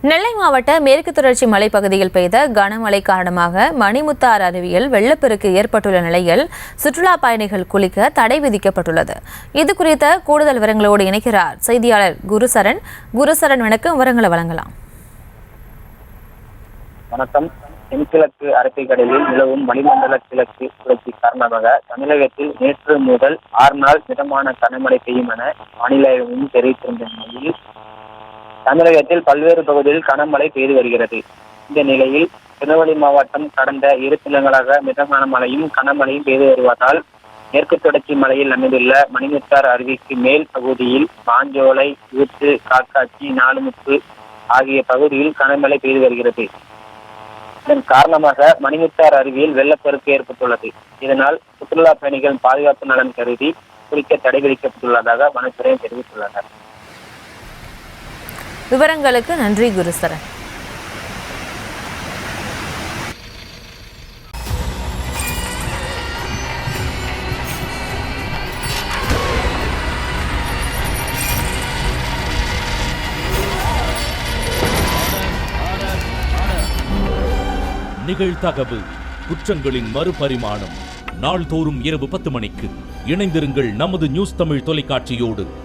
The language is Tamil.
நெல்லை மாவட்ட மேற்கு தொடர்ச்சி மலைப்பகுதியில் பெய்த கனமழை காரணமாக மணிமுத்தாறு அருவியில் வெள்ளப்பெருக்கு ஏற்பட்டுள்ள நிலையில் சுற்றுலா பயணிகள் குளிக்க தடை விதிக்கப்பட்டுள்ளது. இது குறித்த கூடுதல் விவரங்களோடு இணைக்கிறார் செய்தியாளர் குருசரன். வணக்கம், விவரங்களை வழங்கலாம். வணக்கம். தென்கிழக்கு அரபிக்கடலில் நிலவும் வளிமண்டல கிழக்கு சுழற்சி காரணமாக தமிழகத்தில் நேற்று முதல் 6 நாள் மிதமான கனமழை பெய்யும் என வானிலை ஆய்வு தெரிவித்திருந்த நிலையில் தமிழகத்தில் பல்வேறு பகுதிகளில் கனமழை பெய்து வருகிறது. இந்த நிலையில் திருநெல்வேலி மாவட்டம் கடந்த 2 தினங்களாக மிதமான மழையும் கனமழையும் பெய்து வருவதால் மேற்கு தொடர்ச்சி மலையில் அமைந்துள்ள மணிமுத்தாறு அருவிக்கு மேல் பகுதியில் மாஞ்சோலை, ஊத்து, காக்காட்சி, நாலுமுத்து ஆகிய பகுதியில் கனமழை பெய்து வருகிறது. இதன் காரணமாக மணிமுத்தாறு அருவியில் வெள்ளப்பெருக்கு ஏற்பட்டுள்ளது. இதனால் சுற்றுலா பயணிகள் பாதுகாப்பு நலன் கருதி குளிக்க தடை விதிக்கப்பட்டுள்ளதாக வனத்துறை தெரிவித்துள்ளனர். விவரங்களுக்கு நன்றி குருசரன். நிகழ்தகவு குற்றங்களின் மறுபரிமாணம். நாள்தோறும் இரவு 10 மணிக்கு இணைந்திருங்கள் நமது நியூஸ் தமிழ் தொலைக்காட்சியோடு.